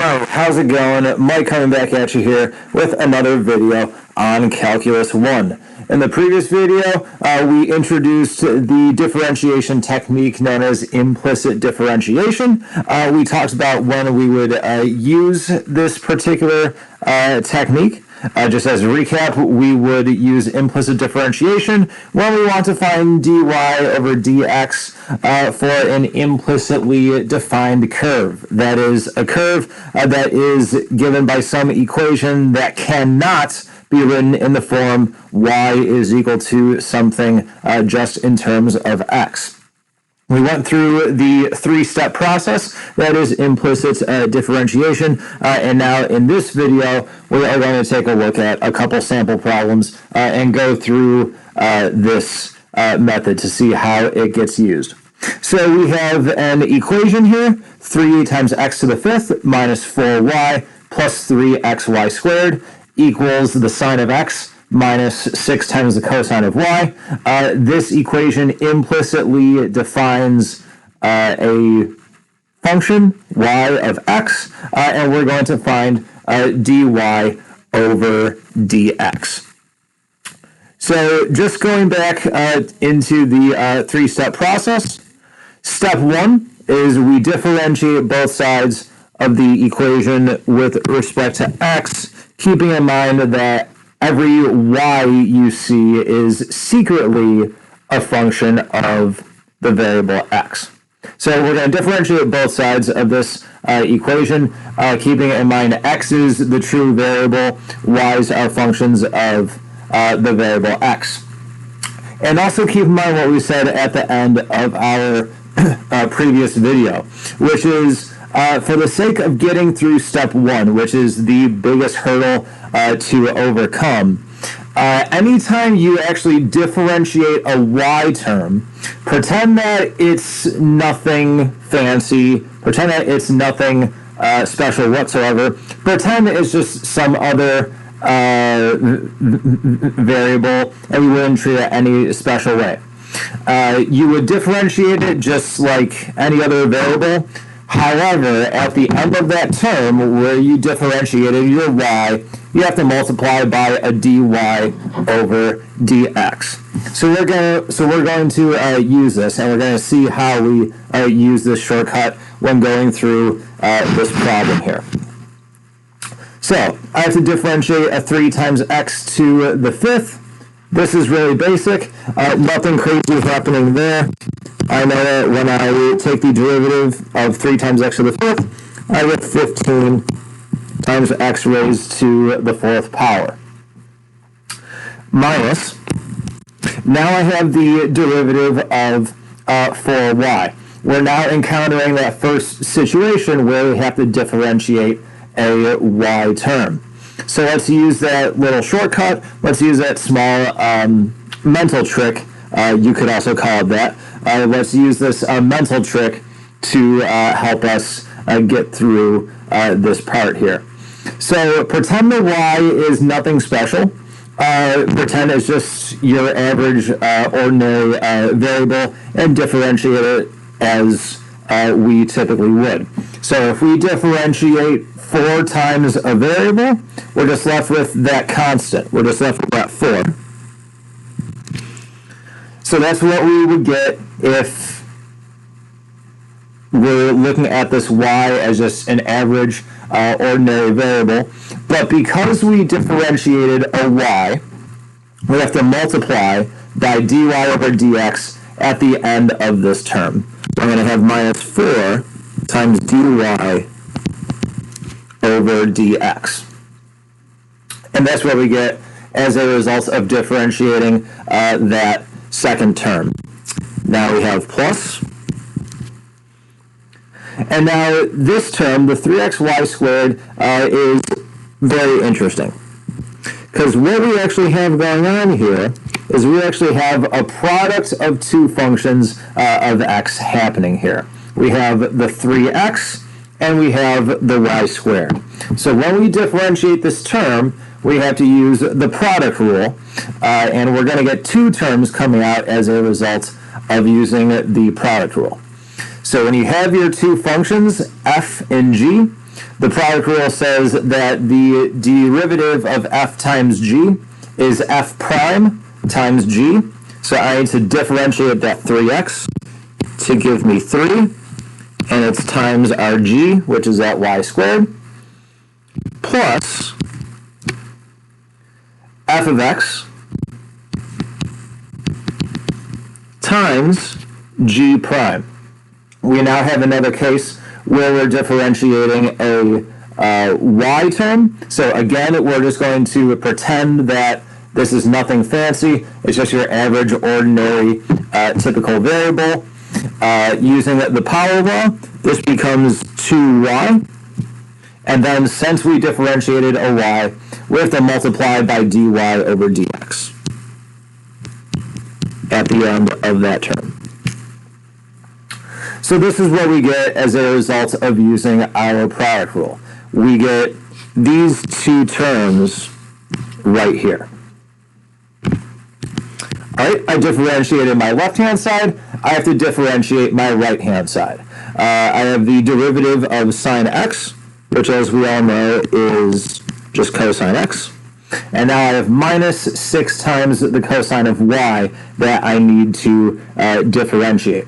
How's it going? Mike coming back at you here with another video on Calculus 1. In the previous video, we introduced the differentiation technique known as implicit differentiation. We talked about when we would use this particular technique. Just as a recap, we would use implicit differentiation when we want to find dy over dx for an implicitly defined curve. That is a curve that is given by some equation that cannot be written in the form y is equal to something just in terms of x. We went through the three-step process, that is implicit differentiation, and now in this video, we are going to take a look at a couple sample problems and go through this method to see how it gets used. So we have an equation here, 3 times x to the fifth minus 4y plus 3xy squared equals the sine of x minus 6 times the cosine of y. This equation implicitly defines a function, y of x, and we're going to find dy over dx. So just going back into the three-step process, step 1 is we differentiate both sides of the equation with respect to x, keeping in mind that every y you see is secretly a function of the variable x. So we're going to differentiate both sides of this equation, keeping in mind x is the true variable, y's are functions of the variable x. And also keep in mind what we said at the end of our previous video, which is for the sake of getting through step 1, which is the biggest hurdle to overcome, anytime you actually differentiate a y term, pretend that it's nothing fancy, pretend that it's nothing special whatsoever, pretend it's just some other variable, and we wouldn't treat it any special way. You would differentiate it just like any other variable. However, at the end of that term where you differentiated your y, you have to multiply by a dy over dx. So we're going to use this, and we're going to see how we use this shortcut when going through this problem here. So I have to differentiate a 3 times x to the fifth. This is really basic. Nothing crazy happening there. I know that when I take the derivative of 3 times x to the fifth, I get 15 times x raised to the fourth power. Minus, now I have the derivative of 4y. We're now encountering that first situation where we have to differentiate a y term. So let's use that little shortcut. Let's use that small mental trick. You could also call it that. Let's use this mental trick to help us get through this part here. So pretend the y is nothing special. Pretend it's just your average ordinary variable and differentiate it as we typically would. So if we differentiate 4 times a variable, we're just left with that constant. We're just left with that 4. So that's what we would get if we're looking at this y as just an average ordinary variable. But because we differentiated a y, we have to multiply by dy over dx at the end of this term. So I'm going to have minus 4 times dy over dx. And that's what we get as a result of differentiating that second term. Now we have plus. And now this term, the 3xy squared, is very interesting. Because what we actually have going on here is we actually have a product of two functions of x happening here. We have the 3x and we have the y squared. So when we differentiate this term, we have to use the product rule, and we're going to get two terms coming out as a result of using the product rule. So when you have your two functions, f and g, The product rule says that the derivative of f times g is f prime times g. So I need to differentiate that 3x to give me 3, and it's times our g, which is at y squared, plus f of x times g prime. We now have another case where we're differentiating a y term. So again, we're just going to pretend that this is nothing fancy. It's just your average, ordinary, typical variable. Using the power law, this becomes 2y. And then since we differentiated a y, we have to multiply by dy over dx at the end of that term. So this is what we get as a result of using our product rule. We get these two terms right here. All right, I differentiated my left-hand side. I have to differentiate my right-hand side. I have the derivative of sine x, which as we all know is just cosine x. And now I have minus 6 times the cosine of y that I need to differentiate.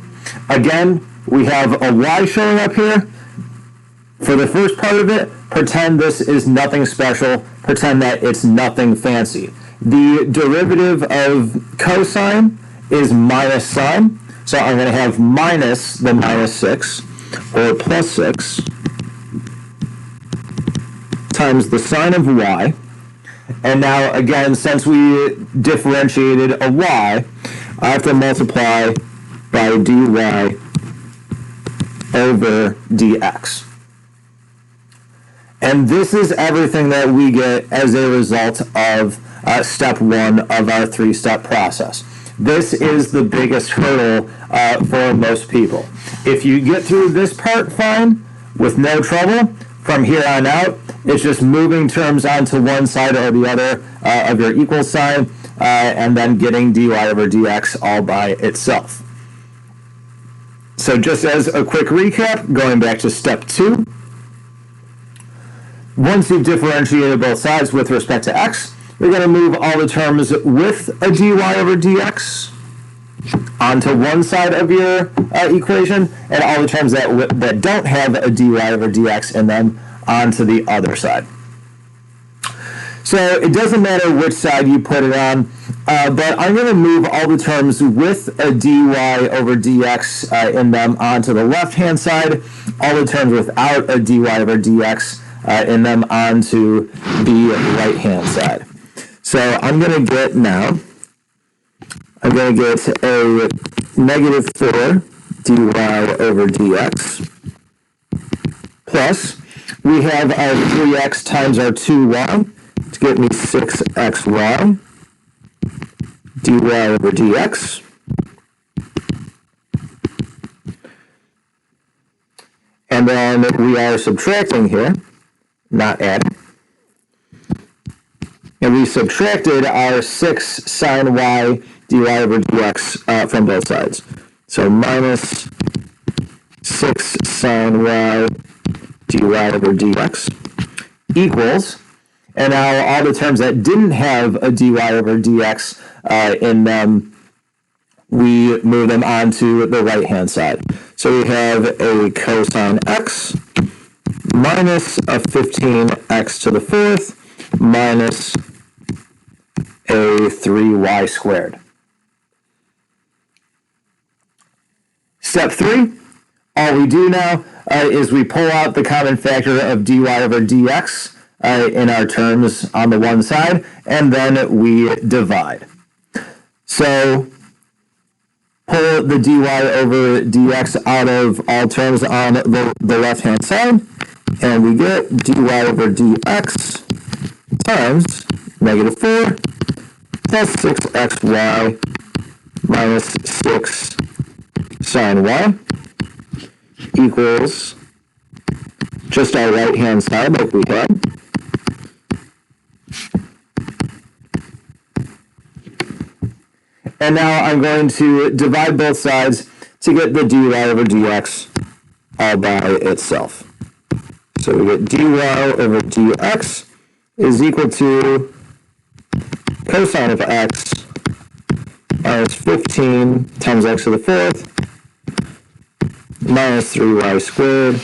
Again, we have a y showing up here. For the first part of it, pretend this is nothing special. Pretend that it's nothing fancy. The derivative of cosine is minus sine. So I'm going to have minus the minus 6, or plus 6, times the sine of y. And now, again, since we differentiated a y, I have to multiply by dy over dx. And this is everything that we get as a result of step 1 of our 3-step process. This is the biggest hurdle for most people. If you get through this part fine, with no trouble, from here on out, it's just moving terms onto one side or the other of your equal sign, and then getting dy over dx all by itself. So just as a quick recap, going back to step 2, once you've differentiated both sides with respect to x, you're going to move all the terms with a dy over dx onto one side of your equation, and all the terms that don't have a dy over dx in them onto the other side. So it doesn't matter which side you put it on, but I'm going to move all the terms with a dy over dx in them onto the left-hand side, all the terms without a dy over dx in them onto the right-hand side. So I'm going to get now, I'm going to get a negative 4 dy over dx, plus we have our 3x times our 2y to get me 6xy dy over dx. And then we are subtracting here, not adding. And we subtracted our 6 sine y dy over dx from both sides. So minus 6 sine y dy over dx equals, and now all the terms that didn't have a dy over dx in them, we move them onto the right-hand side. So we have a cosine x minus a 15x to the 4th minus a 3y squared. Step 3, all we do now is we pull out the common factor of dy over dx in our terms on the one side, and then we divide. So pull the dy over dx out of all terms on the left-hand side, and we get dy over dx times negative 4 plus 6xy minus 6 sine y equals just our right-hand side like we had. And now I'm going to divide both sides to get the dy over dx all by itself. So we get dy over dx is equal to cosine of x minus 15 times x to the fourth minus 3y squared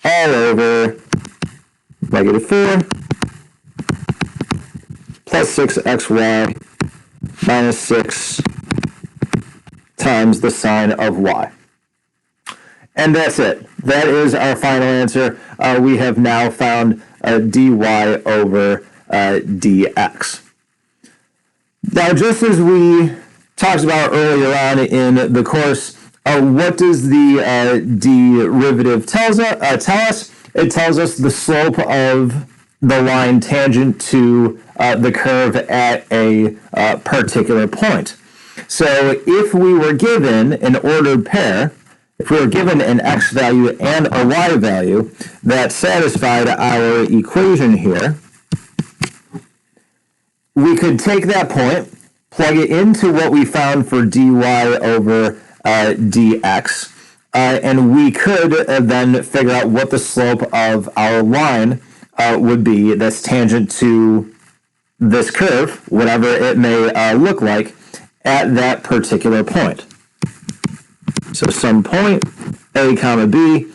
all over negative 4 plus 6xy minus 6 times the sine of y. And that's it. That is our final answer. We have now found dy over dx. Now, just as we talked about earlier on in the course, what does the derivative tell us? It tells us the slope of the line tangent to the curve at a particular point. So if we were given an ordered pair, if we were given an x value and a y value that satisfied our equation here, we could take that point, plug it into what we found for dy over dx, and we could then figure out what the slope of our line would be that's tangent to this curve, whatever it may look like, at that particular point. So some point a comma b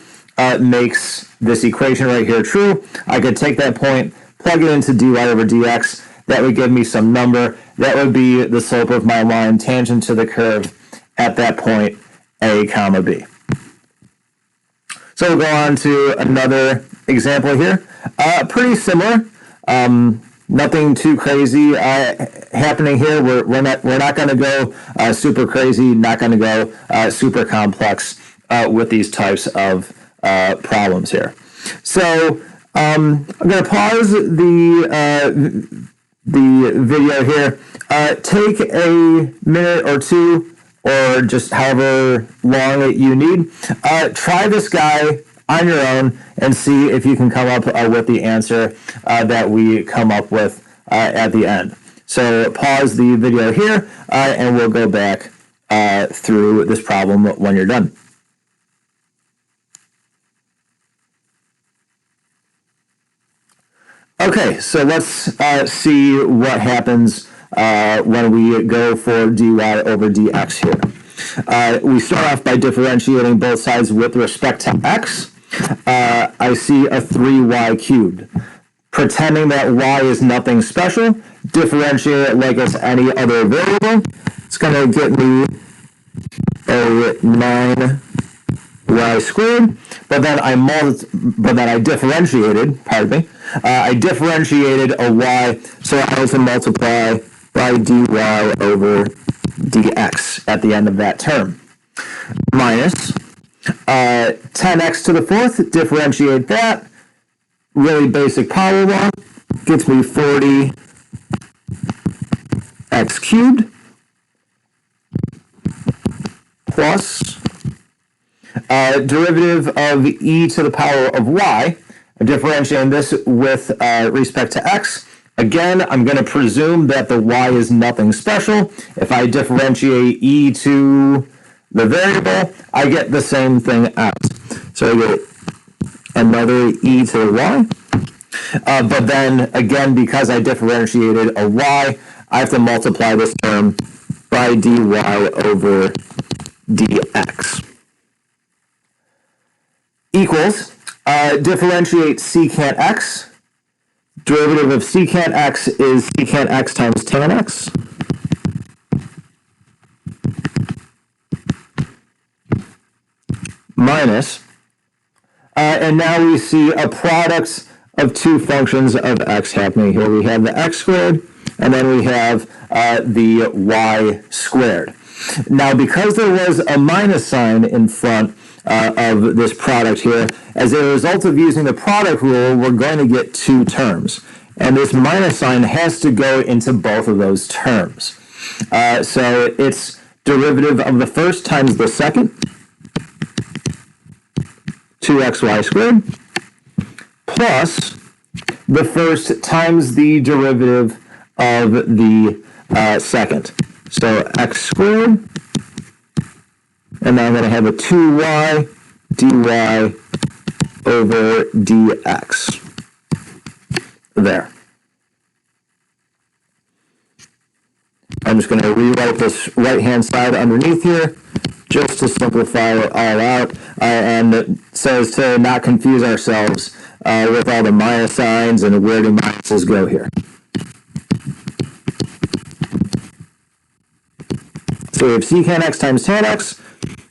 makes this equation right here true. I could take that point, plug it into dy over dx. That would give me some number. That would be the slope of my line tangent to the curve at that point a comma b. So we'll go on to another example here. Pretty similar. Nothing too crazy happening here. We're not going to go super crazy. Not going to go super complex with these types of problems here. So I'm going to pause the video here. Take a minute or two, or just however long you need. Try this guy on your own and see if you can come up with the answer that we come up with at the end. So pause the video here and we'll go back through this problem when you're done. Okay, so let's see what happens when we go for dy over dx here. We start off by differentiating both sides with respect to x. I see a 3y cubed. Pretending that y is nothing special, differentiate it like it's any other variable. It's going to get me a 9y squared, but then I differentiated, pardon me, I differentiated a y, so I have to multiply by dy over dx at the end of that term. Minus 10x to the fourth, differentiate that, really basic power law, gets me 40x cubed plus derivative of e to the power of y. I'm differentiating this with respect to x. Again, I'm going to presume that the y is nothing special. If I differentiate e to the variable, I get the same thing out. So I get another e to the y. But then, again, because I differentiated a y, I have to multiply this term by dy over dx. Equals, differentiate secant x. Derivative of secant x is secant x times tan x. Minus, and now we see a product of two functions of x happening here. We have the x squared, and then we have the y squared. Now, because there was a minus sign in front of this product here, as a result of using the product rule, we're going to get two terms. And this minus sign has to go into both of those terms. So it's derivative of the first times the second, 2xy squared, plus the first times the derivative of the second. So x squared, and now I'm going to have a 2y dy over dx. There. I'm just going to rewrite this right-hand side underneath here just to simplify it all out, and so as to not confuse ourselves with all the minus signs and where do minuses go here. So we have secant x times tan x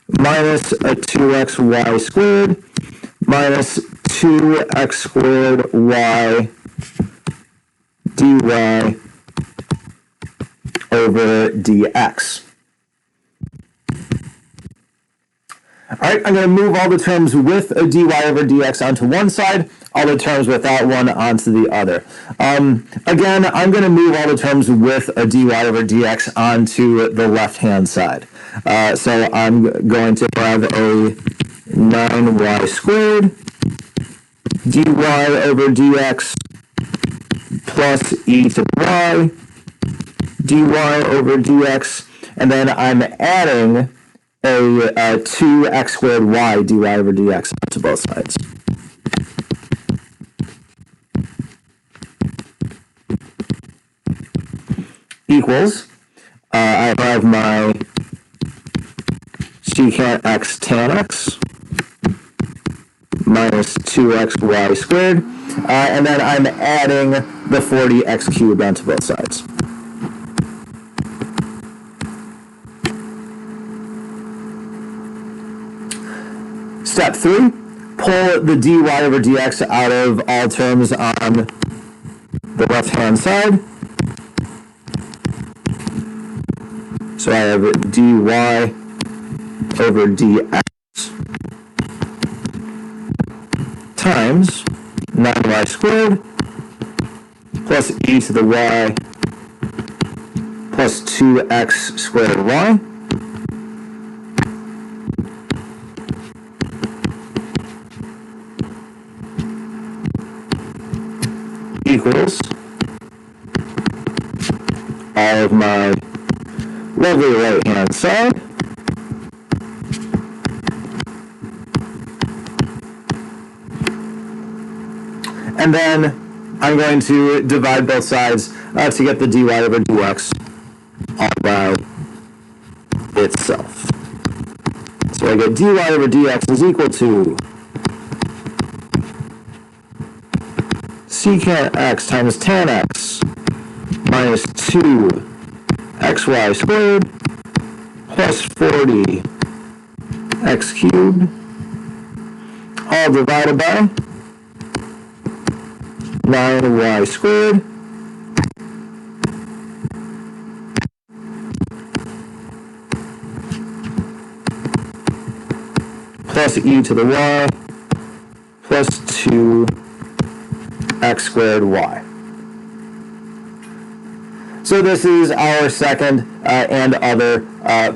minus a 2xy squared minus 2x squared y dy over dx. All right, I'm going to move all the terms with a dy over dx onto one side, all the terms without one onto the other. Again, I'm going to move all the terms with a dy over dx onto the left-hand side. So I'm going to have a 9y squared dy over dx plus e to the y dy over dx, and then I'm adding a 2x squared y dy over dx to both sides. Equals, I have my secant x tan x minus 2xy squared, and then I'm adding the 40x cubed onto both sides. Step 3, pull the dy over dx out of all terms on the left-hand side. So I have dy over dx times 9y squared plus e to the y plus 2x squared y equals all of my lovely right-hand side and then I'm going to divide both sides to get the dy over dx all by itself. So I get dy over dx is equal to secant x times tan x minus 2xy squared plus 40x cubed, all divided by 9y squared plus e to the y plus 2x squared y. So this is our second and other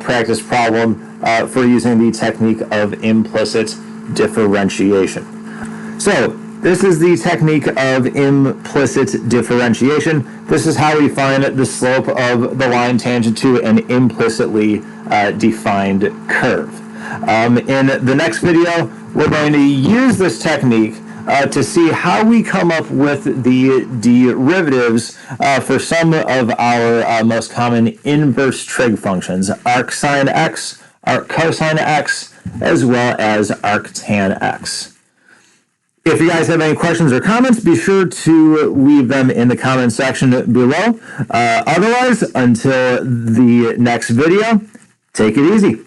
practice problem for using the technique of implicit differentiation. So this is the technique of implicit differentiation. This is how we find the slope of the line tangent to an implicitly defined curve. In the next video, we're going to use this technique to see how we come up with the derivatives for some of our most common inverse trig functions, arcsine x, arccosine x, as well as arctan x. If you guys have any questions or comments, be sure to leave them in the comment section below. Otherwise, until the next video, take it easy.